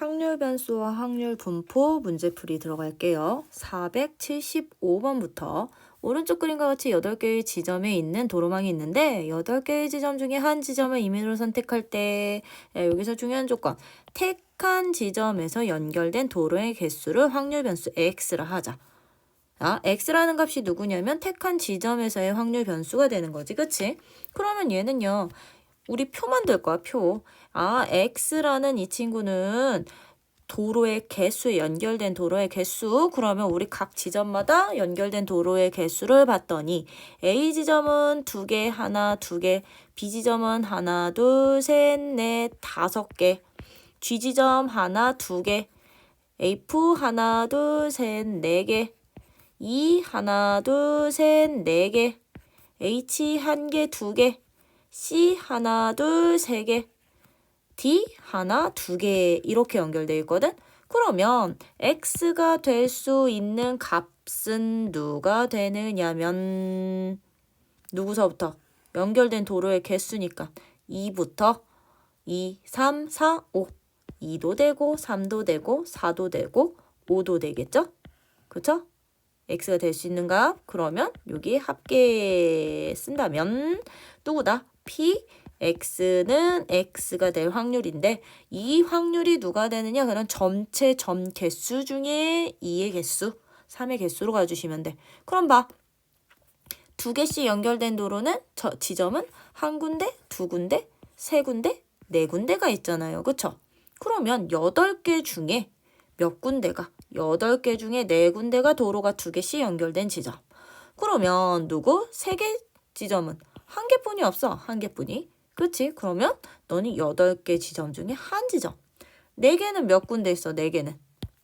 확률 변수와 확률 분포 문제풀이 들어갈게요. 475번부터 오른쪽 그림과 같이 8개의 지점에 있는 도로망이 있는데 8개의 지점 중에 한 지점을 임의로 선택할 때 여기서 중요한 조건 택한 지점에서 연결된 도로의 개수를 확률 변수 x라 하자. x라는 값이 누구냐면 택한 지점에서의 확률 변수가 되는 거지. 그치? 그러면 얘는요. 우리 표 만들 거야, 표. x라는 이 친구는 도로의 개수, 연결된 도로의 개수. 그러면 우리 각 지점마다 연결된 도로의 개수를 봤더니 A 지점은 2개, 하나, 2개. B 지점은 하나, 둘, 셋, 넷, 5개. G 지점 하나, 2개. F 하나, 둘, 셋, 4개. E 하나, 둘, 셋, 4개. H 1개, 2개. C 하나, 둘, 3개. D 하나, 2개 이렇게 연결되어 있거든. 그러면 x가 될 수 있는 값은 누가 되느냐면 누구서부터? 연결된 도로의 개수니까 2부터 2, 3, 4, 5. 2도 되고 3도 되고 4도 되고 5도 되겠죠? 그쵸? x가 될 수 있는 값. 그러면 여기 합계 쓴다면 누구다? p x는 x가 될 확률인데 이 확률이 누가 되느냐? 그럼 전체 점 개수 중에 2의 개수, 3의 개수로 가주시면 돼. 그럼 봐. 2개씩 연결된 도로는 지점은 한 군데, 2군데, 3군데, 4군데가 있잖아요. 그쵸? 그러면 8개 중에 몇 군데가? 8개 중에 4군데가 도로가 2개씩 연결된 지점. 그러면 누구? 3개 지점은 한 개뿐이 없어. 한 개뿐이. 그렇지? 그러면 너는 8개 지점 중에 한 지점. 4개는 몇 군데 있어? 4개는.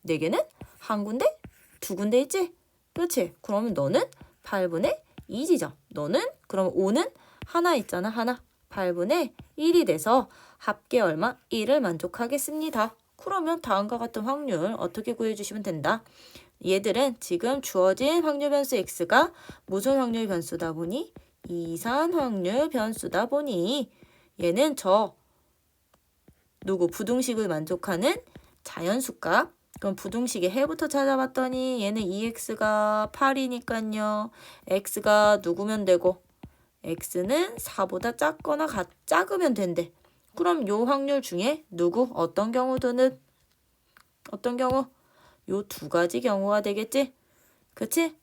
4개는 한 군데? 2군데 있지? 그렇지? 그러면 너는 8분의 2 지점. 너는 그럼 5는 하나 있잖아. 하나. 8분의 1이 돼서 합계 얼마? 1을 만족하겠습니다. 그러면 다음과 같은 확률 어떻게 구해주시면 된다? 얘들은 지금 주어진 확률 변수 x가 무슨 확률 변수다 보니? 이산 확률 변수다 보니 얘는 누구 부등식을 만족하는 자연수값. 그럼 부등식의 해부터 찾아봤더니 얘는 2x가 8이니까요. x가 누구면 되고 x는 4보다 작거나 작으면 된대. 그럼 요 확률 중에 누구? 어떤 경우는? 어떤 경우? 요 2가지 경우가 되겠지? 그치?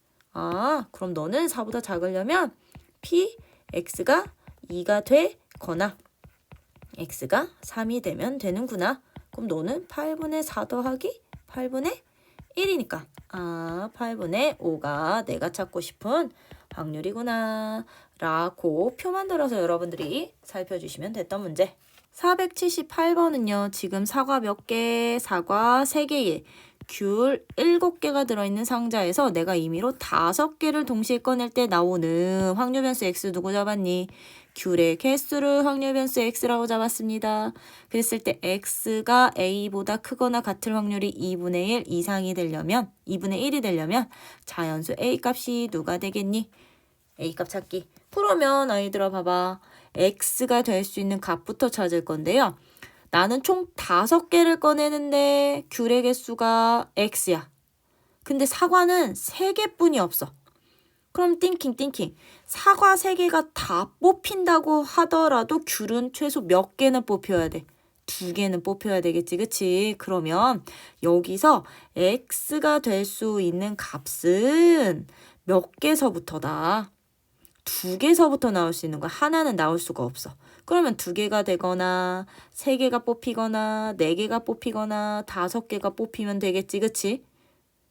그럼 너는 4보다 작으려면 p, x가 2가 되거나 x가 3이 되면 되는구나. 그럼 너는 8분의 4 더하기 8분의 1이니까 8분의 5가 내가 찾고 싶은 확률이구나 라고 표 만들어서 여러분들이 살펴주시면 됐던 문제. 478번은요. 지금 사과 몇 개? 사과 3개에 귤 7개가 들어있는 상자에서 내가 임의로 5개를 동시에 꺼낼 때 나오는 확률 변수 x 누구 잡았니? 귤의 개수를 확률 변수 x라고 잡았습니다. 그랬을 때 x가 a보다 크거나 같을 확률이 2분의 1 이상이 되려면 2분의 1이 되려면 자연수 a 값이 누가 되겠니? a 값 찾기. 그러면 아이들아 봐봐. x가 될 수 있는 값부터 찾을 건데요. 나는 총 5개를 꺼내는데 귤의 개수가 x야. 근데 사과는 3개뿐이 없어. 그럼 띵킹. 사과 3개가 다 뽑힌다고 하더라도 귤은 최소 몇 개는 뽑혀야 돼? 2개는 뽑혀야 되겠지. 그치? 그러면 여기서 x가 될 수 있는 값은 몇 개서부터다? 2개서부터 나올 수 있는 거야. 하나는 나올 수가 없어. 그러면 2개가 되거나 3개가 뽑히거나 4개가 뽑히거나 5개가 뽑히면 되겠지. 그치?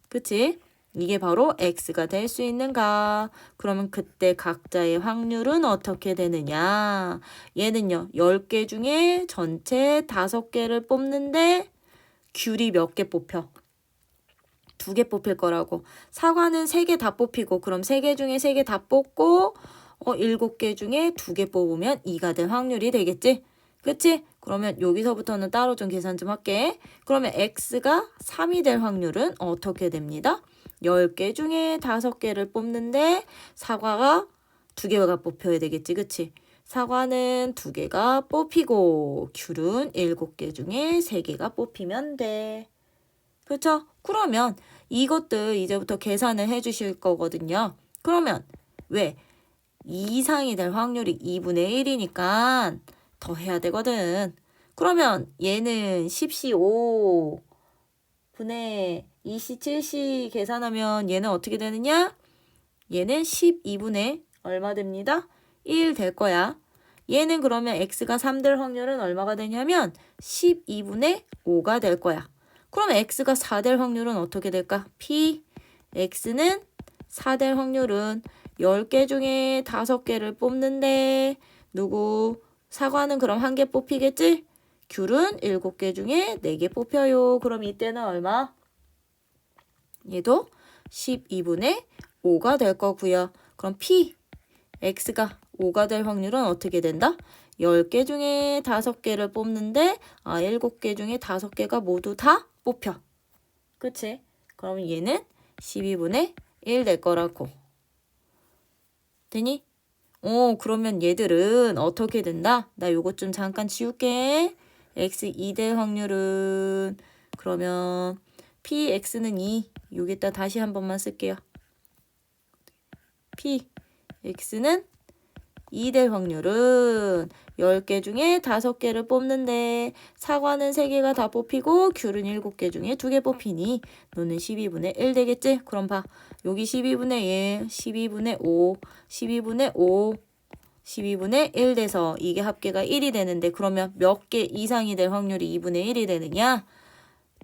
그치? 이게 바로 x가 될 수 있는가? 그러면 그때 각자의 확률은 어떻게 되느냐? 얘는요. 10개 중에 전체 5개를 뽑는데 귤이 몇 개 뽑혀? 2개 뽑힐 거라고. 사과는 3개 다 뽑히고 그럼 3개 중에 3개 다 뽑고 7개 중에 2개 뽑으면 2가 될 확률이 되겠지? 그치? 그러면 여기서부터는 따로 좀 계산 좀 할게. 그러면 x가 3이 될 확률은 어떻게 됩니다? 10개 중에 5개를 뽑는데 사과가 2개가 뽑혀야 되겠지. 그치? 사과는 2개가 뽑히고 귤은 7개 중에 3개가 뽑히면 돼. 그렇죠? 그러면 이것들 이제부터 계산을 해주실 거거든요. 그러면 왜? 2 이상이 될 확률이 2분의 1이니까 더 해야 되거든. 그러면 얘는 10시 5분의 2시 7시 계산하면 얘는 어떻게 되느냐? 얘는 12분의 얼마 됩니다? 1 될 거야. 얘는 그러면 x가 3 될 확률은 얼마가 되냐면 12분의 5가 될 거야. 그러면 x가 4 될 확률은 어떻게 될까? p x는 4 될 확률은 10개 중에 5개를 뽑는데 누구? 사과는 그럼 1개 뽑히겠지? 귤은 7개 중에 4개 뽑혀요. 그럼 이때는 얼마? 얘도 12분의 5가 될 거고요. 그럼 p x가 5가 될 확률은 어떻게 된다? 10개 중에 5개를 뽑는데 7개 중에 5개가 모두 다 뽑혀. 그치? 그럼 얘는 12분의 1 될 거라고. 되니? 그러면 얘들은 어떻게 된다? 나 요것 좀 잠깐 지울게. x 2 될 확률은 그러면 px는 2. 여기다 다시 한 번만 쓸게요. px는 2 될 확률은 10개 중에 5개를 뽑는데 사과는 3개가 다 뽑히고 귤은 7개 중에 2개 뽑히니 너는 12분의 1 되겠지? 그럼 봐. 여기 12분의 1, 12분의 5, 12분의 5, 12분의 1 돼서 이게 합계가 1이 되는데 그러면 몇 개 이상이 될 확률이 2분의 1이 되느냐?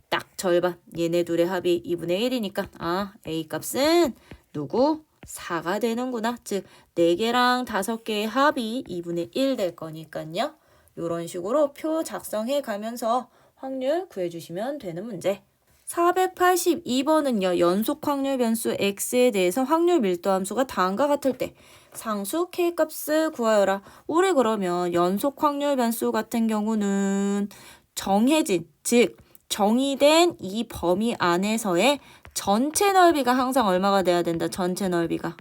딱 절반. 얘네 둘의 합이 2분의 1이니까 A 값은 누구? 4가 되는구나. 즉 4개랑 5개의 합이 2분의 1 될 거니까요. 이런 식으로 표 작성해 가면서 확률 구해주시면 되는 문제. 482번은요. 연속 확률 변수 x에 대해서 확률 밀도 함수가 다음과 같을 때 상수 k값을 구하여라. 우리 그러면 연속 확률 변수 같은 경우는 정해진, 즉 정의된 이 범위 안에서의 전체 넓이가 항상 얼마가 돼야 된다. 전체 넓이가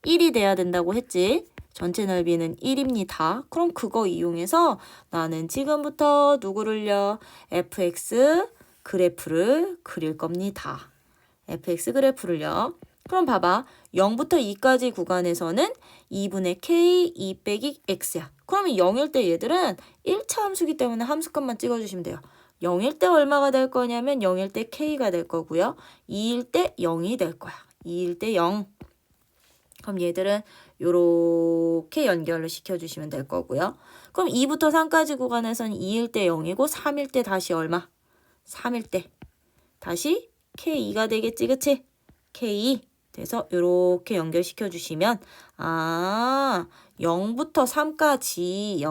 1이 돼야 된다고 했지. 전체 넓이는 1입니다. 그럼 그거 이용해서 나는 지금부터 누구를요? fx 그래프를 그릴 겁니다. fx 그래프를요. 그럼 봐봐. 0부터 2까지 구간에서는 2분의 k 2 빼기 x야. 그러면 0일 때 얘들은 1차 함수기 때문에 함수값만 찍어주시면 돼요. 0일 때 얼마가 될 거냐면 0일 때 k가 될 거고요. 2일 때 0이 될 거야. 2일 때 0. 그럼 얘들은 요렇게 연결을 시켜주시면 될 거고요. 그럼 2부터 3까지 구간에서는 2일 때 0이고 3일 때 다시 얼마? 3일 때 다시 k2가 되겠지, 그치? k 돼서 요렇게 연결시켜 주시면 0부터 3까지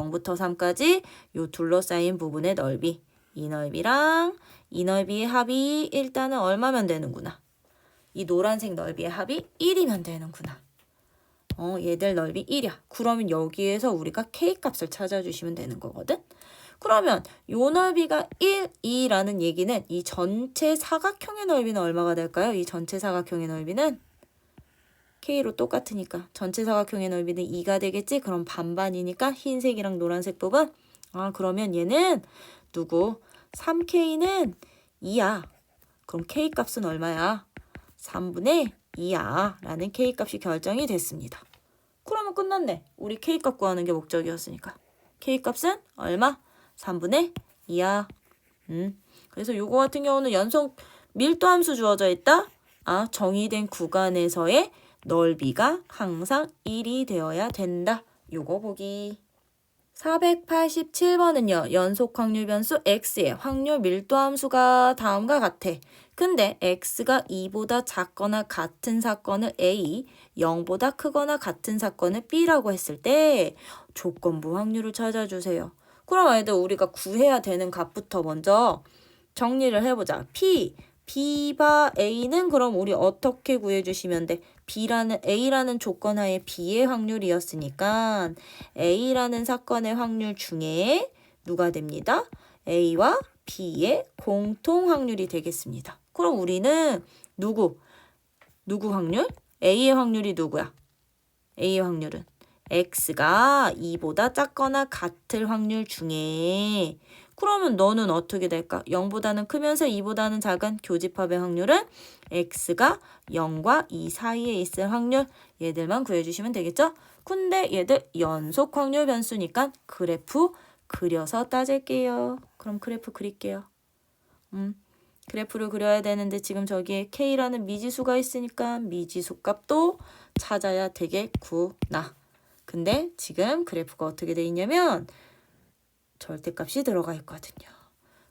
요 둘러싸인 부분의 넓이 이 넓이랑 이 넓이의 합이 일단은 얼마면 되는구나. 이 노란색 넓이의 합이 1이면 되는구나. 얘들 넓이 1이야. 그러면 여기에서 우리가 k값을 찾아주시면 되는 거거든. 그러면 요 넓이가 1, 2라는 얘기는 이 전체 사각형의 넓이는 얼마가 될까요? 이 전체 사각형의 넓이는 K로 똑같으니까 전체 사각형의 넓이는 2가 되겠지? 그럼 반반이니까 흰색이랑 노란색 부분. 그러면 얘는 누구? 3K는 2야. 그럼 K값은 얼마야? 3분의 2야. 라는 K값이 결정이 됐습니다. 그러면 끝났네. 우리 K값 구하는 게 목적이었으니까. K값은 얼마? 3분의 2야. 그래서 요거 같은 경우는 연속 밀도함수 주어져 있다. 정의된 구간에서의 넓이가 항상 1이 되어야 된다. 요거 보기. 487번은요. 연속 확률 변수 x의 확률 밀도함수가 다음과 같아. 근데 x가 2보다 작거나 같은 사건을 a, 0보다 크거나 같은 사건을 b라고 했을 때 조건부 확률을 찾아주세요. 그럼 아이들 우리가 구해야 되는 값부터 먼저 정리를 해보자. B바 A는 그럼 우리 어떻게 구해주시면 돼? A라는 조건 하에 B의 확률이었으니까 A라는 사건의 확률 중에 누가 됩니다? A와 B의 공통 확률이 되겠습니다. 그럼 우리는 누구 확률? A의 확률이 누구야? A의 확률은 x가 2보다 작거나 같을 확률 중에 그러면 너는 어떻게 될까? 0보다는 크면서 2보다는 작은 교집합의 확률은 x가 0과 2 사이에 있을 확률 얘들만 구해주시면 되겠죠? 근데 얘들 연속 확률 변수니까 그래프 그려서 따질게요. 그럼 그래프 그릴게요. 그래프를 그려야 되는데 지금 저기에 K라는 미지수가 있으니까 미지수 값도 찾아야 되겠구나. 근데 지금 그래프가 어떻게 돼 있냐면 절대값이 들어가 있거든요.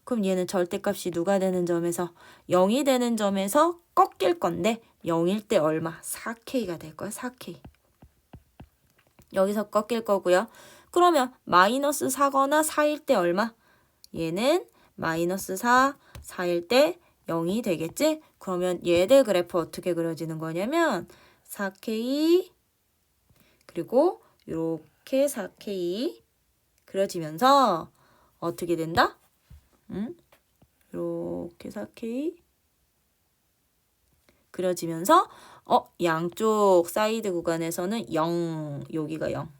그럼 얘는 절대값이 누가 되는 점에서 0이 되는 점에서 꺾일 건데 0일 때 얼마? 4K가 될 거야. 4K. 여기서 꺾일 거고요. 그러면 마이너스 4거나 4일 때 얼마? 얘는 마이너스 4, 4일 때 0이 되겠지? 그러면 얘들 그래프 어떻게 그려지는 거냐면 4K 그리고 이렇게 4K 그려지면서 어떻게 된다? 이렇게 4K 그려지면서 양쪽 사이드 구간에서는 0, 여기가 0.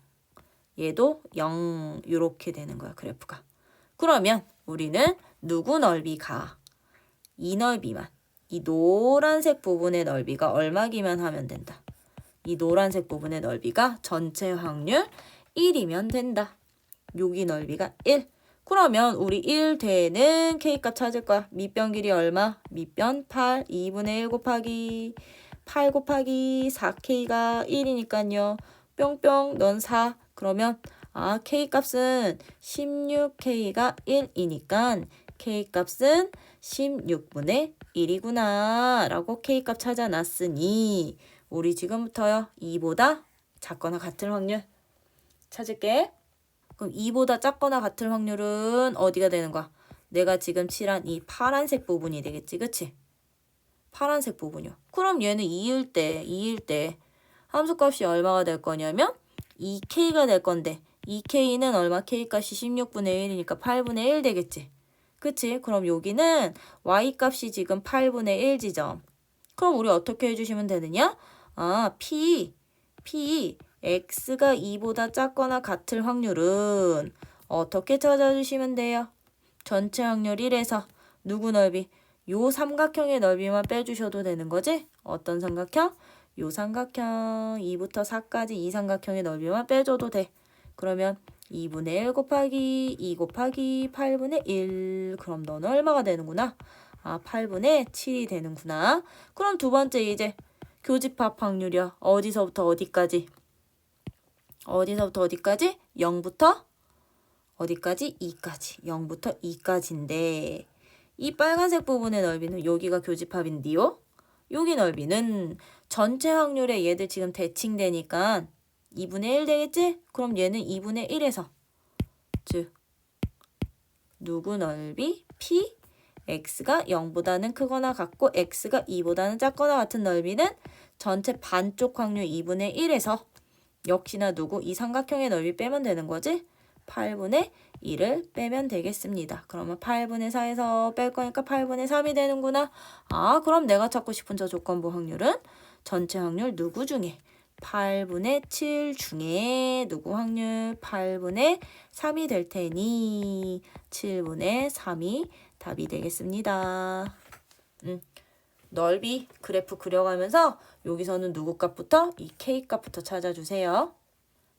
얘도 0 이렇게 되는 거야, 그래프가. 그러면 우리는 누구 넓이가 이 넓이만, 이 노란색 부분의 넓이가 얼마기만 하면 된다. 이 노란색 부분의 넓이가 전체 확률 1이면 된다. 여기 넓이가 1. 그러면 우리 1 되는 K값 찾을 거야. 밑변 길이 얼마? 밑변 8, 2분의 1 곱하기 8 곱하기 4K가 1이니까요. 뿅뿅 넌 4. 그러면 K값은 16K가 1이니까 K값은 16분의 1이구나 라고 K값 찾아놨으니 우리 지금부터요 2보다 작거나 같을 확률 찾을게. 그럼 2보다 작거나 같을 확률은 어디가 되는 거야? 내가 지금 칠한 이 파란색 부분이 되겠지, 그치? 파란색 부분이요. 그럼 얘는 2일 때 함수값이 얼마가 될 거냐면 2K가 될 건데 2K는 얼마? K값이 16분의 1이니까 8분의 1 되겠지. 그치? 그럼 여기는 Y값이 지금 8분의 1 지점. 그럼 우리 어떻게 해주시면 되느냐? P X가 2보다 작거나 같을 확률은 어떻게 찾아주시면 돼요? 전체 확률 1에서 누구 넓이? 요 삼각형의 넓이만 빼주셔도 되는 거지? 어떤 삼각형? 요 삼각형 2부터 4까지 이 삼각형의 넓이만 빼줘도 돼. 그러면 2분의 1 곱하기 2 곱하기 8분의 1. 그럼 너는 얼마가 되는구나? 8분의 7이 되는구나. 그럼 두 번째 이제 교집합 확률이야. 어디서부터 어디까지? 0부터 어디까지? 2까지. 0부터 2까지인데 이 빨간색 부분의 넓이는 여기가 교집합인데요. 여기 넓이는 전체 확률에 얘들 지금 대칭되니까 2분의 1 되겠지? 그럼 얘는 2분의 1에서 즉 누구 넓이? P X가 0보다는 크거나 같고 X가 2보다는 작거나 같은 넓이는 전체 반쪽 확률 2분의 1에서 역시나 누구? 이 삼각형의 넓이 빼면 되는 거지? 8분의 1을 빼면 되겠습니다. 그러면 8분의 4에서 뺄 거니까 8분의 3이 되는구나. 그럼 내가 찾고 싶은 저 조건부 확률은 전체 확률 누구 중에? 8분의 7 중에 누구 확률? 8분의 3이 될 테니 7분의 3이 답이 되겠습니다. 넓이 그래프 그려가면서 여기서는 누구 값부터? 이 K 값부터 찾아주세요.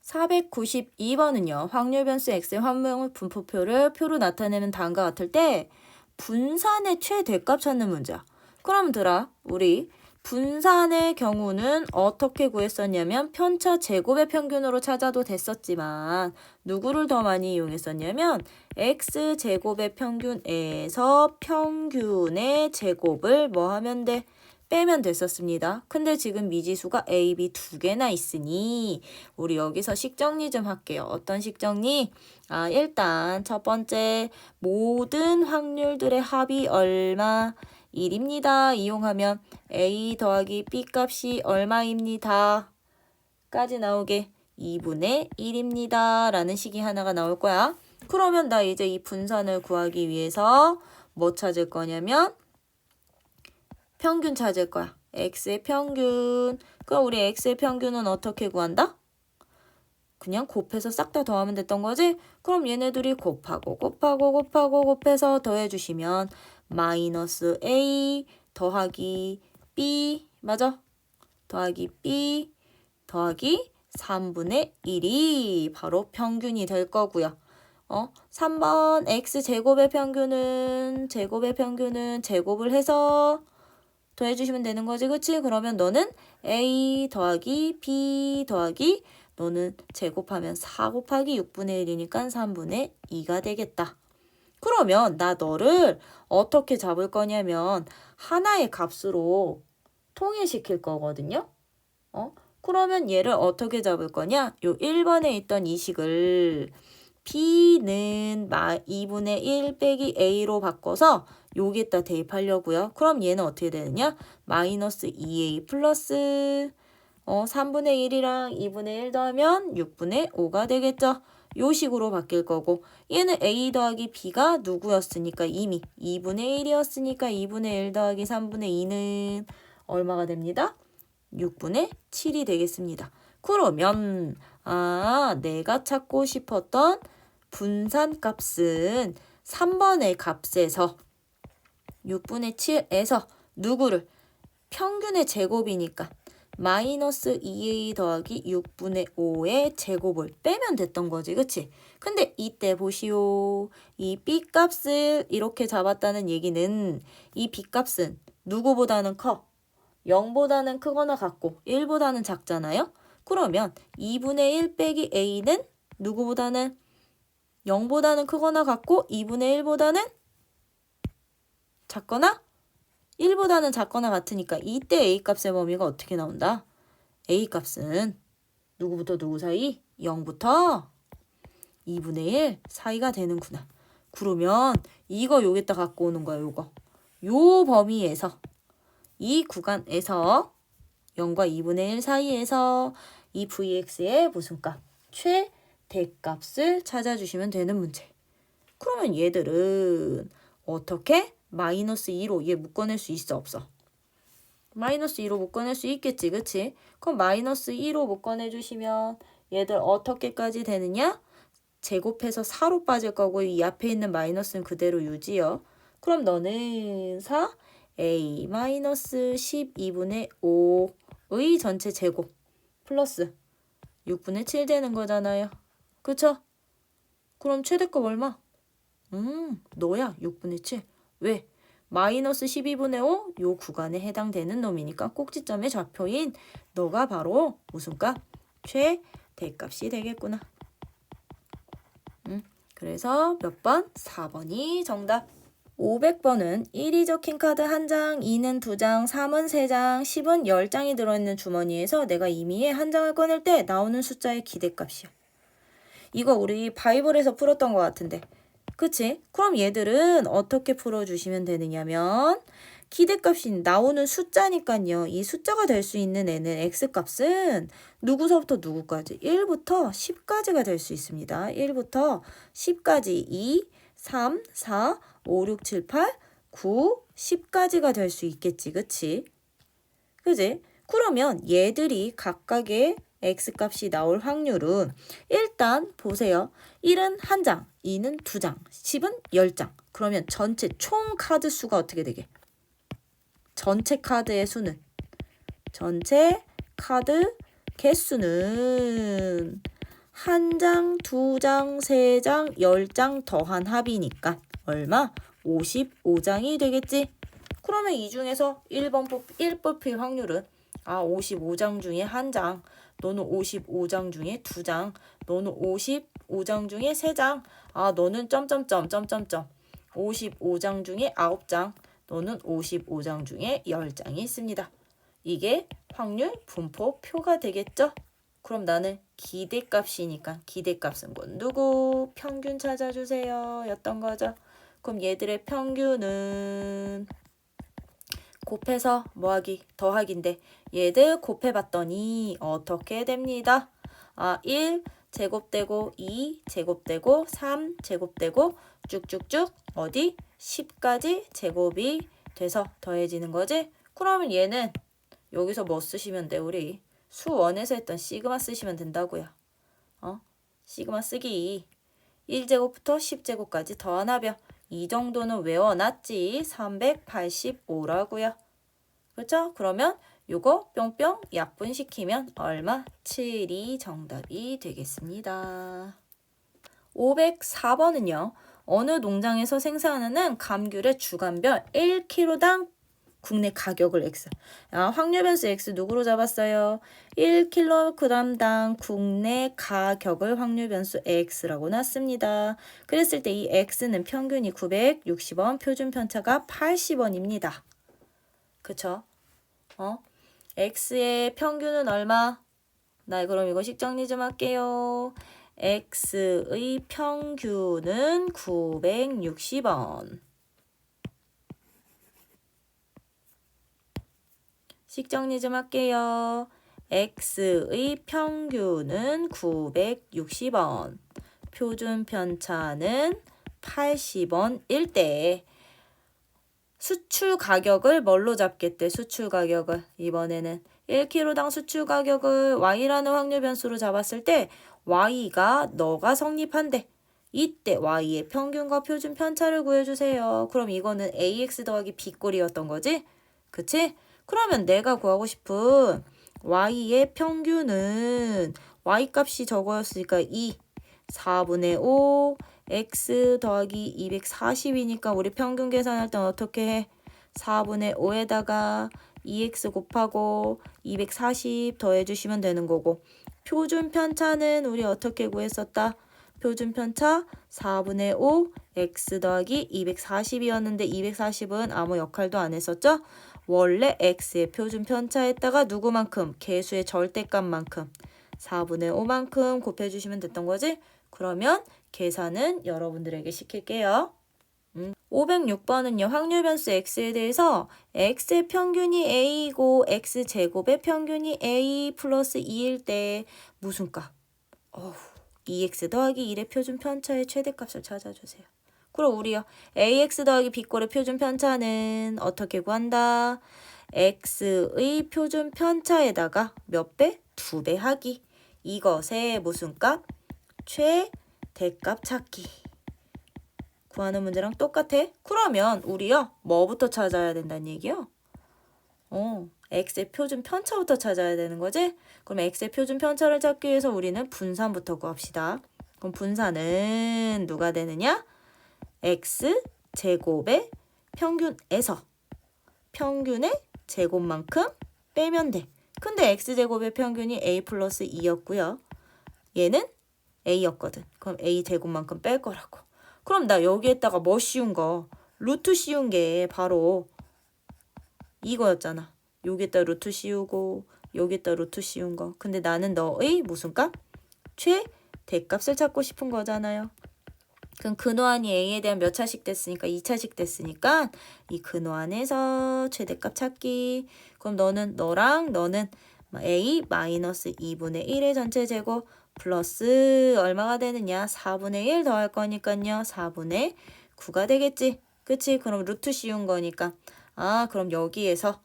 492번은요. 확률 변수 x의 환경 분포표를 표로 나타내는 다음과 같을 때 분산의 최대값 찾는 문제야. 그럼 들아 우리 분산의 경우는 어떻게 구했었냐면 편차 제곱의 평균으로 찾아도 됐었지만 누구를 더 많이 이용했었냐면 x제곱의 평균에서 평균의 제곱을 뭐 하면 돼? 빼면 됐었습니다. 근데 지금 미지수가 A, B 두 개나 있으니 우리 여기서 식정리 좀 할게요. 어떤 식정리? 일단 첫 번째 모든 확률들의 합이 얼마? 1입니다. 이용하면 A 더하기 B 값이 얼마입니다. 까지 나오게 2분의 1입니다. 라는 식이 하나가 나올 거야. 그러면 나 이제 이 분산을 구하기 위해서 뭐 찾을 거냐면 평균 찾을 거야. x의 평균. 그럼 우리 x의 평균은 어떻게 구한다? 그냥 곱해서 싹 다 더하면 됐던 거지? 그럼 얘네들이 곱해서 더해주시면 마이너스 A 더하기 B 맞아? 더하기 B 더하기 3분의 1이 바로 평균이 될 거고요. 3번 x제곱의 평균은 제곱을 해서 더해주시면 되는 거지, 그치? 그러면 너는 a 더하기 b 더하기 너는 제곱하면 4 곱하기 6분의 1이니까 3분의 2가 되겠다. 그러면 나 너를 어떻게 잡을 거냐면 하나의 값으로 통일시킬 거거든요. 그러면 얘를 어떻게 잡을 거냐? 요 1번에 있던 이 식을 b는 2분의 1 빼기 a로 바꿔서 여기에다 대입하려고요. 그럼 얘는 어떻게 되느냐? 마이너스 2a 플러스 3분의 1이랑 2분의 1 더하면 6분의 5가 되겠죠. 요 식으로 바뀔 거고 얘는 a 더하기 b가 누구였으니까 이미 2분의 1이었으니까 2분의 1 더하기 3분의 2는 얼마가 됩니다? 6분의 7이 되겠습니다. 그러면 내가 찾고 싶었던 분산값은 3번의 값에서 6분의 7에서 누구를? 평균의 제곱이니까 마이너스 2a 더하기 6분의 5의 제곱을 빼면 됐던 거지, 그치? 근데 이때 보시오. 이 b값을 이렇게 잡았다는 얘기는 이 b값은 누구보다는 커? 0보다는 크거나 같고 1보다는 작잖아요? 그러면 2분의 1 빼기 a는 누구보다는 0보다는 크거나 같고 2분의 1보다는 작거나 1보다는 작거나 같으니까 이때 a값의 범위가 어떻게 나온다? a값은 누구부터 누구 사이? 0부터 2분의 1 사이가 되는구나. 그러면 이거 여기다 갖고 오는 거야, 요거. 요 범위에서 이 구간에서 0과 2분의 1 사이에서 이 vx의 무슨 값? 최대값을 찾아주시면 되는 문제. 그러면 얘들은 어떻게? 마이너스 2로 얘 묶어낼 수 있어, 없어? 마이너스 2로 묶어낼 수 있겠지, 그치? 그럼 마이너스 2로 묶어내주시면 얘들 어떻게까지 되느냐? 제곱해서 4로 빠질 거고 이 앞에 있는 마이너스는 그대로 유지요. 그럼 너는 4 a 마이너스 12분의 5의 전체 제곱 플러스 6분의 7 되는 거잖아요. 그쵸? 그럼 최대값 얼마? 너야 6분의 7. 왜? 마이너스 12분의 5 요 구간에 해당되는 놈이니까 꼭지점의 좌표인 너가 바로 무슨 값? 최대값이 되겠구나. 그래서 몇 번? 4번이 정답. 500번은 1이 적힌 카드 1장, 2는 2장, 3은 3장, 10은 10장이 들어있는 주머니에서 내가 임의의 한 장을 꺼낼 때 나오는 숫자의 기대값이요. 이거 우리 바이블에서 풀었던 것 같은데. 그치? 그럼 얘들은 어떻게 풀어주시면 되느냐면 기대값이 나오는 숫자니까요. 이 숫자가 될 수 있는 애는 x값은 누구서부터 누구까지? 1부터 10까지가 될 수 있습니다. 1부터 10까지 2, 3, 4, 5, 6, 7, 8, 9, 10까지가 될 수 있겠지. 그치? 그지? 그러면 얘들이 각각의 x값이 나올 확률은 일단 보세요. 1은 1장, 2는 2장, 10은 10장. 그러면 전체 총 카드 수가 어떻게 되게? 전체 카드의 수는? 전체 카드 개수는 1장, 2장, 3장, 10장 더한 합이니까 얼마? 55장이 되겠지? 그러면 이 중에서 1 뽑힐 확률은 55장 중에 1장, 너는 55장 중에 2장, 너는 55장 중에 3장, 너는 점점점 55장 중에 9장, 너는 55장 중에 10장이 있습니다. 이게 확률 분포표가 되겠죠? 그럼 나는 기대값이니까 기대값은 누구? 평균 찾아주세요. 였던 거죠. 그럼 얘들의 평균은 곱해서 뭐하기? 더하기인데 얘들 곱해봤더니 어떻게 됩니다? 1 제곱되고 2 제곱되고 3 제곱되고 쭉쭉쭉 어디? 10까지 제곱이 돼서 더해지는 거지? 그러면 얘는 여기서 뭐 쓰시면 돼? 우리 수원에서 했던 시그마 쓰시면 된다고요. 시그마 쓰기 1제곱부터 10제곱까지 더하나벼. 이 정도는 외워놨지. 385라고요. 그렇죠? 그러면 요거 뿅뿅 약분시키면 얼마? 7이 정답이 되겠습니다. 504번은요. 어느 농장에서 생산하는 감귤의 주간별 1kg당 국내 가격을 X. 확률 변수 X 누구로 잡았어요? 1kg당 국내 가격을 확률 변수 X라고 놨습니다. 그랬을 때 이 X는 평균이 960원, 표준 편차가 80원입니다. 그쵸? X의 평균은 얼마? 나 그럼 이거 식정리 좀 할게요. X의 평균은 960원. 식정리 좀 할게요. X의 평균은 960원. 표준 편차는 80원일 때 수출 가격을 뭘로 잡겠대? 수출 가격을. 이번에는 1kg당 수출 가격을 Y라는 확률 변수로 잡았을 때 Y가 너가 성립한대. 이때 Y의 평균과 표준 편차를 구해주세요. 그럼 이거는 AX 더하기 B꼴이었던 거지? 그치? 그러면 내가 구하고 싶은 Y의 평균은 Y값이 저거였으니까 2, 4분의 5, X 더하기 240이니까 우리 평균 계산할 땐 어떻게 해? 4분의 5에다가 2X 곱하고 240 더해주시면 되는 거고, 표준 편차는 우리 어떻게 구했었다? 표준 편차 4분의 5 X 더하기 240이었는데 240은 아무 역할도 안 했었죠? 원래 X의 표준 편차에다가 누구만큼? 개수의 절대값만큼 4분의 5만큼 곱해주시면 됐던 거지? 그러면 계산은 여러분들에게 시킬게요. 506번은요. 확률 변수 X에 대해서 X의 평균이 A이고 X제곱의 평균이 A 플러스 2일 때 무슨 값? 2X 더하기 1의 표준 편차의 최대값을 찾아주세요. 그럼 우리요. AX 더하기 B꼴의 표준 편차는 어떻게 구한다? X의 표준 편차에다가 몇 배? 2배 하기. 이것의 무슨 값? 최대값 찾기. 구하는 문제랑 똑같아. 그러면 우리요. 뭐부터 찾아야 된다는 얘기요? X의 표준 편차부터 찾아야 되는 거지? 그럼 X의 표준 편차를 찾기 위해서 우리는 분산부터 구합시다. 그럼 분산은 누가 되느냐? X제곱의 평균에서 평균의 제곱만큼 빼면 돼. 근데 X제곱의 평균이 A 플러스 2였고요. 얘는 A였거든. 그럼 A 제곱만큼 뺄 거라고. 그럼 나 여기에다가 뭐 씌운 거? 루트 씌운 게 바로 이거였잖아. 여기에다 루트 씌우고 여기에다 루트 씌운 거. 근데 나는 너의 무슨 값? 최대값을 찾고 싶은 거잖아요. 그럼 근호안이 A에 대한 몇 차식 됐으니까 2차식 됐으니까 이 근호안에서 최대값 찾기. 그럼 너랑 너는 A 마이너스 2분의 1의 전체 제곱 플러스 얼마가 되느냐? 4분의 1 더할 거니까요. 4분의 9가 되겠지. 그치? 그럼 루트 씌운 거니까. 그럼 여기에서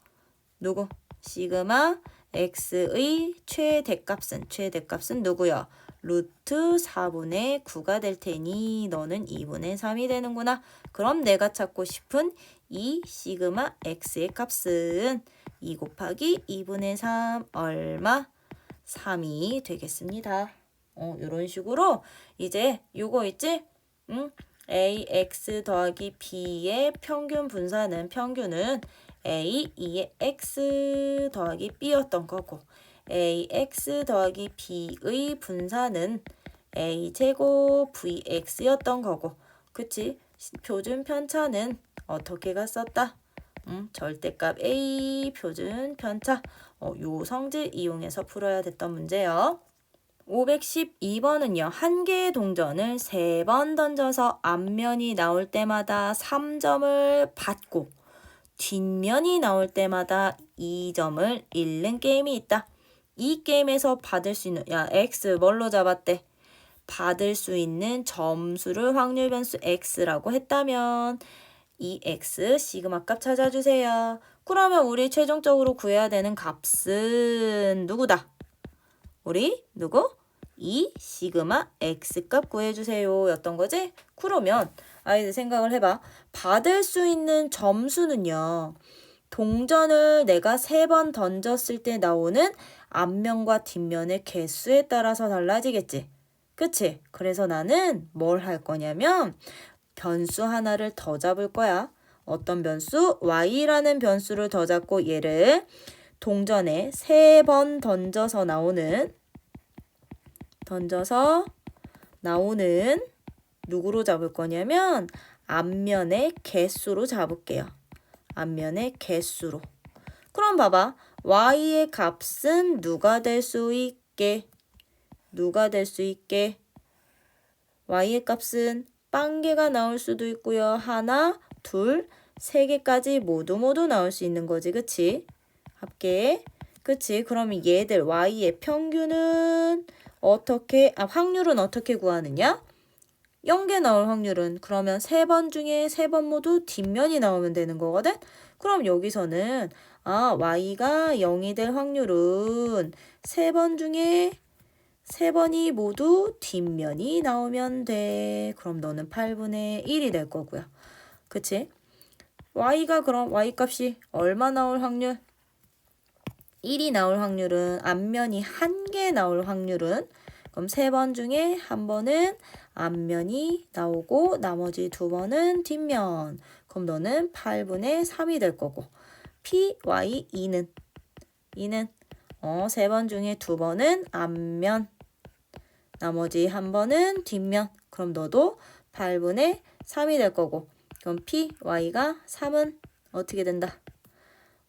누구? 시그마 X의 최대값은 누구요? 루트 4분의 9가 될 테니 너는 2분의 3이 되는구나. 그럼 내가 찾고 싶은 이 시그마 X의 값은 2 곱하기 2분의 3 얼마? 3이 되겠습니다. 이런 식으로 이제 요거 있지? AX 더하기 B의 평균 분산은 평균은 A, 2의 X 더하기 B였던 거고 AX 더하기 B의 분산은 A제곱 VX였던 거고 그치? 표준 편차는 어떻게 갔었다? 절대값 A 표준 편차 요 성질 이용해서 풀어야 됐던 문제요. 512번은요. 한 개의 동전을 3번 던져서 앞면이 나올 때마다 3점을 받고 뒷면이 나올 때마다 2점을 잃는 게임이 있다. 이 게임에서 받을 수 있는 X 뭘로 잡았대? 받을 수 있는 점수를 확률 변수 X라고 했다면 이 X 시그마 값 찾아주세요. 그러면 우리 최종적으로 구해야 되는 값은 누구다? 우리 누구? 2 시그마 x 값 구해주세요 였던 거지? 그러면 아이들 생각을 해봐. 받을 수 있는 점수는요. 동전을 내가 3번 던졌을 때 나오는 앞면과 뒷면의 개수에 따라서 달라지겠지. 그치? 그래서 나는 뭘 할 거냐면 변수 하나를 더 잡을 거야. 어떤 변수? y라는 변수를 더 잡고 얘를 동전에 3번 던져서 나오는 누구로 잡을 거냐면 앞면의 개수로 잡을게요. 앞면의 개수로. 그럼 봐봐. y의 값은 누가 될 수 있게? 누가 될 수 있게? y의 값은 빵개가 나올 수도 있고요. 하나, 둘, 3개까지 모두 나올 수 있는 거지. 그치? 합계. 그치? 그러면 얘들 y의 평균은 확률은 어떻게 구하느냐? 0개 나올 확률은 그러면 3번 중에 3번 모두 뒷면이 나오면 되는 거거든? 그럼 여기서는 y가 0이 될 확률은 3번 중에 3번이 모두 뒷면이 나오면 돼. 그럼 너는 8분의 1이 될 거고요. 그치? y가 그럼 y 값이 얼마 나올 확률? 1이 나올 확률은 앞면이 1개 나올 확률은 그럼 3번 중에 1번은 앞면이 나오고 나머지 2번은 뒷면. 그럼 너는 8분의 3이 될 거고 py 2는 3번 중에 2번은 앞면 나머지 1번은 뒷면. 그럼 너도 8분의 3이 될 거고 그럼 py가 3은 어떻게 된다?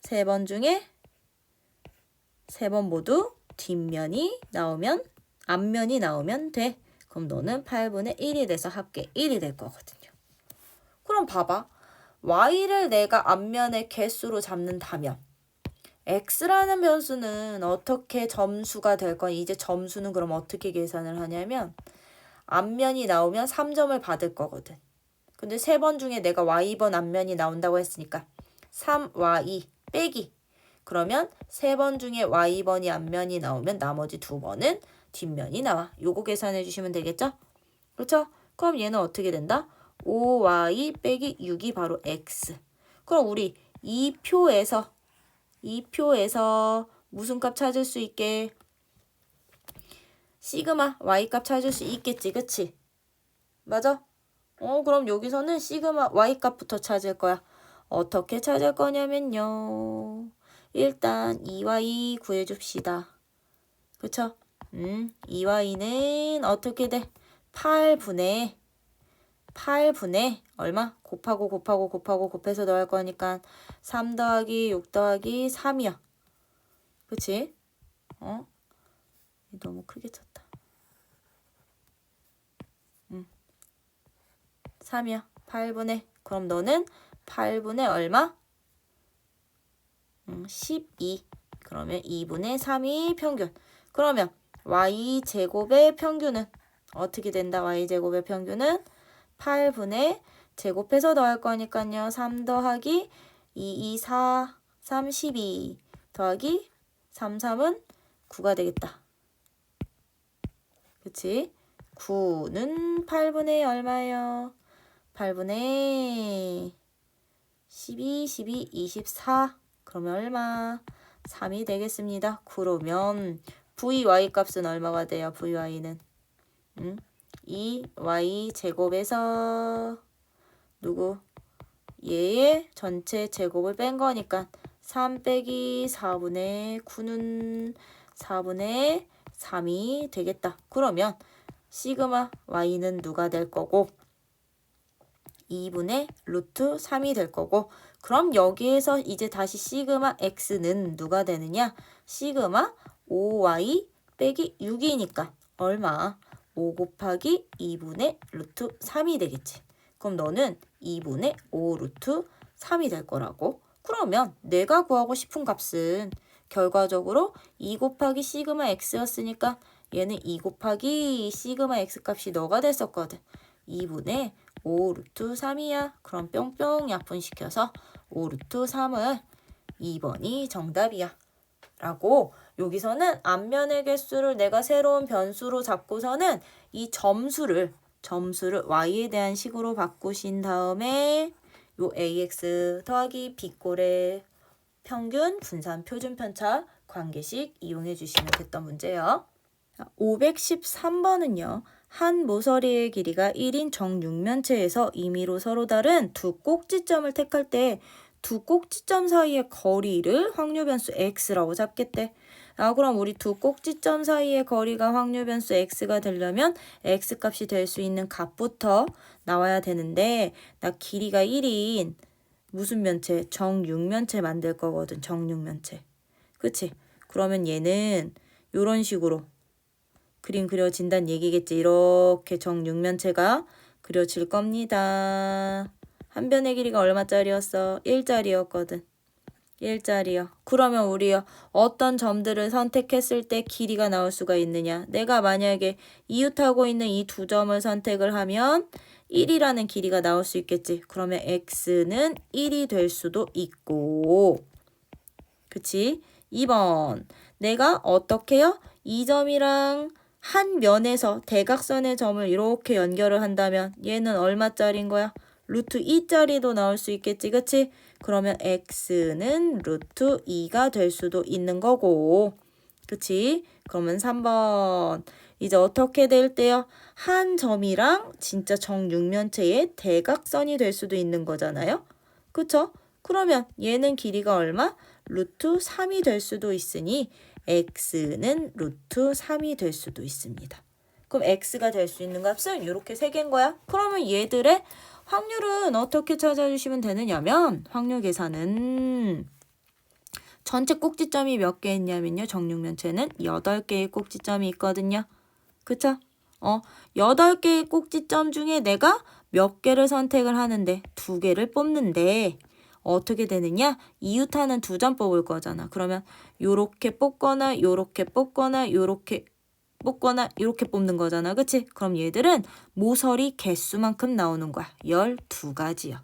3번 중에 3번 모두 뒷면이 나오면 앞면이 나오면 돼. 그럼 너는 8분의 1이 돼서 합계 1이 될 거거든요. 그럼 봐봐. y를 내가 앞면의 개수로 잡는다면 x라는 변수는 어떻게 점수가 될 거야? 이제 점수는 그럼 어떻게 계산을 하냐면 앞면이 나오면 3점을 받을 거거든. 근데 3번 중에 내가 y번 앞면이 나온다고 했으니까 3y 빼기. 그러면 3번 중에 y번이 앞면이 나오면 나머지 2번은 뒷면이 나와. 요거 계산해 주시면 되겠죠? 그렇죠? 그럼 얘는 어떻게 된다? 5y 빼기 6이 바로 x. 그럼 우리 이 표에서 무슨 값 찾을 수 있게? 시그마 y 값 찾을 수 있겠지. 그치? 맞아? 그럼 여기서는 시그마 y 값부터 찾을 거야. 어떻게 찾을 거냐면요. 일단 2y 구해줍시다. 그쵸? 2y는 어떻게 돼? 8분의 얼마? 곱해서 더할 거니까 3 더하기 6 더하기 3이야. 그치? 너무 크게 쳤다. 3이야. 8분의. 그럼 너는 8분의 얼마? 12. 그러면 2분의 3이 평균. 그러면 y제곱의 평균은 어떻게 된다? y제곱의 평균은 8분의 제곱해서 더할 거니까요. 3 더하기 2, 4, 3, 12 더하기 3, 3은 9가 되겠다. 그치? 9는 8분의 얼마예요? 8분의 12, 24. 그러면 얼마? 3이 되겠습니다. 그러면 vy 값은 얼마가 돼요? vy는 2y 제곱에서 누구? 얘의 전체 제곱을 뺀 거니까 3 빼기 4분의 9는 4분의 3이 되겠다. 그러면 시그마 y는 누가 될 거고 2분의 루트 3이 될 거고 그럼 여기에서 이제 다시 시그마 x는 누가 되느냐? 시그마 5y 빼기 6이니까 얼마? 5 곱하기 2분의 루트 3이 되겠지. 그럼 너는 2분의 5 루트 3이 될 거라고. 그러면 내가 구하고 싶은 값은 결과적으로 2 곱하기 시그마 x였으니까 얘는 2 곱하기 시그마 x 값이 너가 됐었거든. 2분의 5 루트 3이야. 그럼 뿅뿅 약분시켜서 5 루트 3을 2번이 정답이야. 라고 여기서는 앞면의 개수를 내가 새로운 변수로 잡고서는 이 점수를 y에 대한 식으로 바꾸신 다음에 요 ax 더하기 b꼴의 평균 분산 표준 편차 관계식 이용해 주시면 됐던 문제예요. 513번은요. 한 모서리의 길이가 1인 정육면체에서 임의로 서로 다른 두 꼭지점을 택할 때 두 꼭지점 사이의 거리를 확률변수 x라고 잡겠대. 그럼 우리 두 꼭지점 사이의 거리가 확률변수 x가 되려면 x값이 될 수 있는 값부터 나와야 되는데 나 길이가 1인 무슨 면체? 정육면체 만들 거거든. 정육면체. 그치? 그러면 얘는 이런 식으로 그림 그려진다는 얘기겠지. 이렇게 정육면체가 그려질 겁니다. 한 변의 길이가 얼마짜리였어? 1짜리였거든. 1짜리요. 그러면 우리요. 어떤 점들을 선택했을 때 길이가 나올 수가 있느냐. 내가 만약에 이웃하고 있는 이 두 점을 선택을 하면 1이라는 길이가 나올 수 있겠지. 그러면 x는 1이 될 수도 있고. 그치? 2번. 내가 어떻게요? 이 점이랑 한 면에서 대각선의 점을 이렇게 연결을 한다면 얘는 얼마짜리인 거야? 루트 2짜리도 나올 수 있겠지. 그치? 그러면 x는 루트 2가 될 수도 있는 거고. 그치? 그러면 3번. 이제 어떻게 될 때요? 한 점이랑 진짜 정육면체의 대각선이 될 수도 있는 거잖아요. 그쵸? 그러면 얘는 길이가 얼마? 루트 3이 될 수도 있으니 x는 루트 3이 될 수도 있습니다. 그럼 x가 될 수 있는 값은 이렇게 세 개인 거야. 그러면 얘들의 확률은 어떻게 찾아주시면 되느냐면 확률 계산은 전체 꼭지점이 몇 개 있냐면요. 정육면체는 8개의 꼭지점이 있거든요. 그쵸? 8개의 꼭지점 중에 내가 몇 개를 선택을 하는데 2개를 뽑는데 어떻게 되느냐? 이웃하는 두 점 뽑을 거잖아. 그러면 요렇게 뽑거나 요렇게 뽑거나 요렇게 뽑거나 이렇게 뽑는 거잖아. 그치? 그럼 얘들은 모서리 개수만큼 나오는 거야. 12가지요.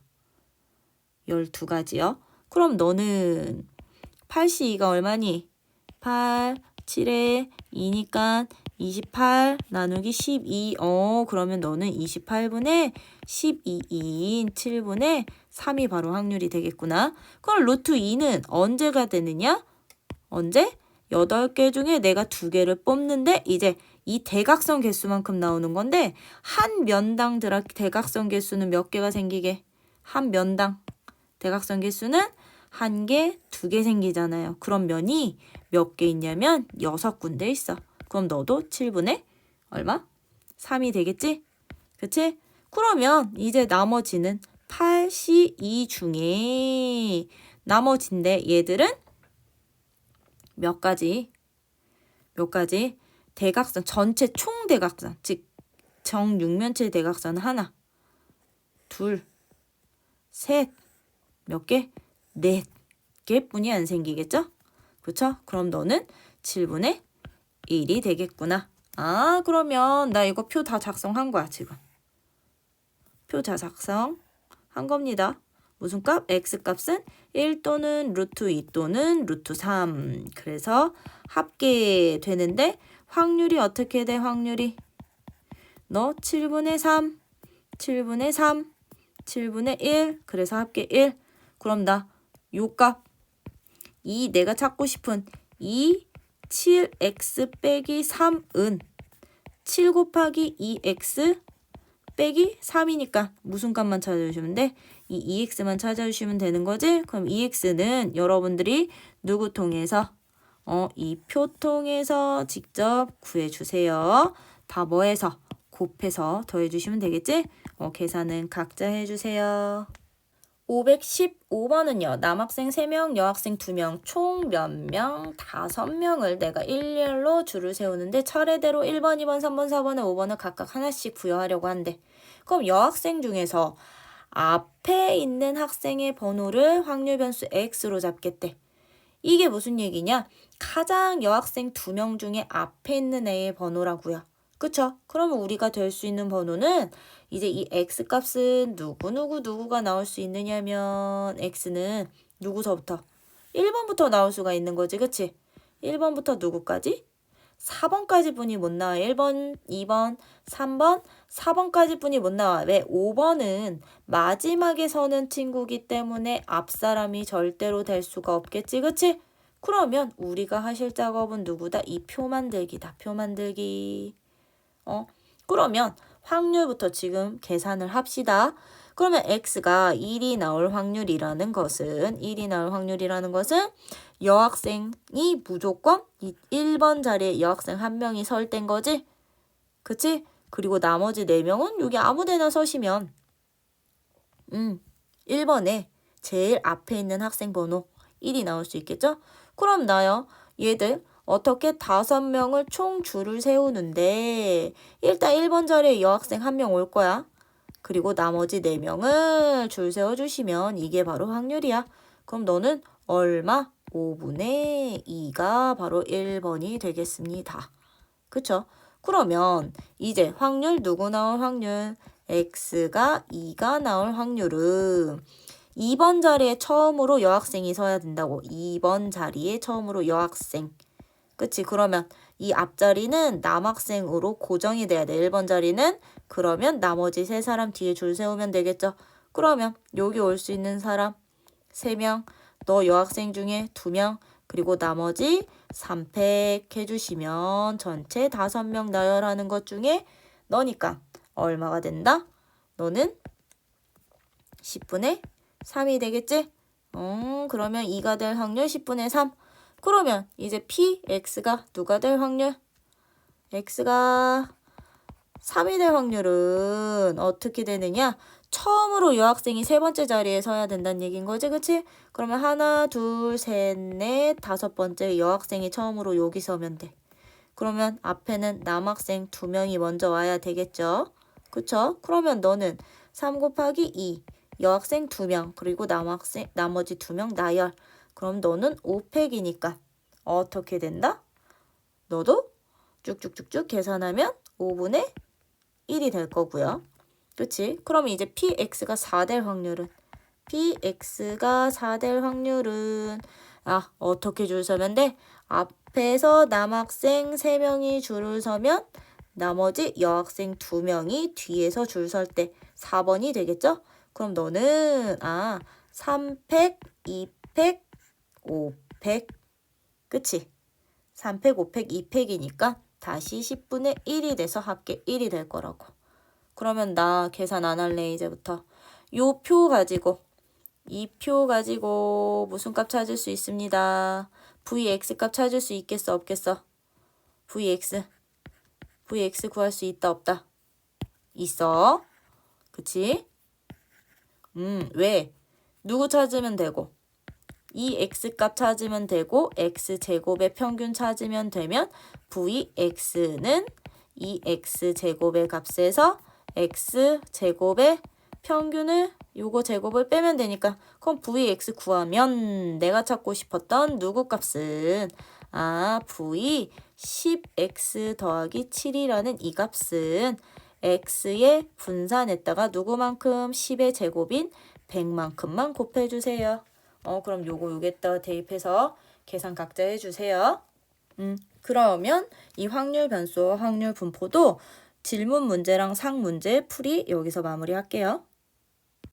12가지요. 그럼 너는 8C2가 얼마니? 8, 7에 2니까 28 나누기 12. 그러면 너는 28분의 12인 7분의 3이 바로 확률이 되겠구나. 그럼 루트 2는 언제가 되느냐? 언제? 8개 중에 내가 2개를 뽑는데 이제 이 대각선 개수만큼 나오는 건데 한 면당 대각선 개수는 몇 개가 생기게? 한 면당 대각선 개수는 1개, 2개 생기잖아요. 그럼 면이 몇 개 있냐면 6군데 있어. 그럼 너도 7분의 얼마? 3이 되겠지? 그치? 그러면 이제 나머지는 8C2 중에 나머지인데 얘들은 몇 가지? 대각선, 전체 총 대각선, 즉 정육면체 대각선 하나, 둘, 셋, 몇 개? 4개뿐이 안 생기겠죠? 그쵸? 그럼 너는 7분의 1이 되겠구나. 그러면 나 이거 표 다 작성한 거야, 지금. 표 다 작성한 겁니다. 무슨 값? x값은 1 또는 루트 2 또는 루트 3. 그래서 합계 되는데 확률이 어떻게 돼? 확률이 너 7분의 3, 7분의 3, 7분의 1. 그래서 합계 1. 그럼 나 요 값, 이 내가 찾고 싶은 이 7x 빼기 3은 7 곱하기 2x 빼기 3이니까 무슨 값만 찾아주시면 돼? 이 2x만 찾아주시면 되는 거지? 그럼 2x는 여러분들이 누구 통해서? 이 표 통해서 직접 구해주세요. 다 뭐해서? 곱해서 더해주시면 되겠지? 계산은 각자 해주세요. 515번은요. 남학생 3명, 여학생 2명, 총 몇 명? 5명을 내가 일렬로 줄을 세우는데 차례대로 1번, 2번, 3번, 4번에 5번을 각각 하나씩 부여하려고 한대. 그럼 여학생 중에서 앞에 있는 학생의 번호를 확률 변수 x로 잡겠대. 이게 무슨 얘기냐? 가장 여학생 2명 중에 앞에 있는 애의 번호라고요. 그쵸? 그러면 우리가 될 수 있는 번호는 이제 이 x값은 누구가 나올 수 있느냐면 x는 누구서부터? 1번부터 나올 수가 있는 거지. 그치? 1번부터 누구까지? 4번까지 분이 못 나와. 1번, 2번, 3번, 4번까지 분이 못 나와. 왜? 5번은 마지막에 서는 친구기 때문에 앞 사람이 절대로 될 수가 없겠지. 그치? 그러면 우리가 하실 작업은 누구다? 이 표 만들기다. 표 만들기. 그러면 확률부터 지금 계산을 합시다. 그러면 x가 1이 나올 확률이라는 것은 여학생이 무조건 1번 자리에 여학생 한 명이 설 땐 거지? 그치? 그리고 나머지 4명은 여기 아무 데나 서시면 1번에 제일 앞에 있는 학생 번호 1이 나올 수 있겠죠? 그럼 나요. 얘들 어떻게 5명을 총 줄을 세우는데 일단 1번 자리에 여학생 한 명 올 거야. 그리고 나머지 4명을 줄 세워주시면 이게 바로 확률이야. 그럼 너는 얼마? 5분의 2가 바로 1번이 되겠습니다. 그쵸? 그러면 이제 확률 누구 나올 확률? x가 2가 나올 확률은 2번 자리에 처음으로 여학생이 서야 된다고. 2번 자리에 처음으로 여학생. 그치? 그러면 이 앞자리는 남학생으로 고정이 돼야 돼. 1번 자리는. 그러면 나머지 3사람 뒤에 줄 세우면 되겠죠. 그러면 여기 올 수 있는 사람 3명, 너 여학생 중에 2명, 그리고 나머지 3팩 해주시면 전체 5명 나열하는 것 중에 너니까 얼마가 된다? 너는 10분의 3이 되겠지? 그러면 2가 될 확률 10분의 3. 그러면 이제 px가 누가 될 확률? x가 3이 될 확률은 어떻게 되느냐? 처음으로 여학생이 3번째 자리에 서야 된다는 얘기인 거지, 그치? 그러면 하나, 둘, 셋, 넷, 5번째 여학생이 처음으로 여기 서면 돼. 그러면 앞에는 남학생 2명이 먼저 와야 되겠죠? 그쵸? 그러면 너는 3 곱하기 2, 여학생 2명, 그리고 나머지 2명 나열. 그럼 너는 5팩이니까 어떻게 된다? 너도 쭉쭉쭉쭉 계산하면 5분의 1이 될 거고요. 그치? 그럼 이제 px가 4 될 확률은? px가 4 될 확률은 어떻게 줄 서면 돼? 앞에서 남학생 3명이 줄을 서면 나머지 여학생 2명이 뒤에서 줄 설 때 4번이 되겠죠? 그럼 너는 3팩, 2팩, 5팩. 그치? 3팩, 5팩, 2팩이니까 다시 10분의 1이 돼서 합계 1이 될 거라고. 그러면 나 계산 안 할래 이제부터. 요 표 가지고 이 표 가지고 무슨 값 찾을 수 있습니다. vx 값 찾을 수 있겠어 없겠어? vx 구할 수 있다 없다? 있어. 그치? 왜? 누구 찾으면 되고 이 x값 찾으면 되고 x제곱의 평균 찾으면 되면 vx는 이 x제곱의 값에서 x제곱의 평균을 요거 제곱을 빼면 되니까 그럼 vx 구하면 내가 찾고 싶었던 누구 값은 v 10x 더하기 7이라는 이 값은 x에 분산했다가 누구만큼 10의 제곱인 100만큼만 곱해주세요. 그럼 요게다가 대입해서 계산 각자 해주세요. 그러면 이 확률 변수와 확률 분포도 질문 문제랑 상 문제 풀이 여기서 마무리할게요.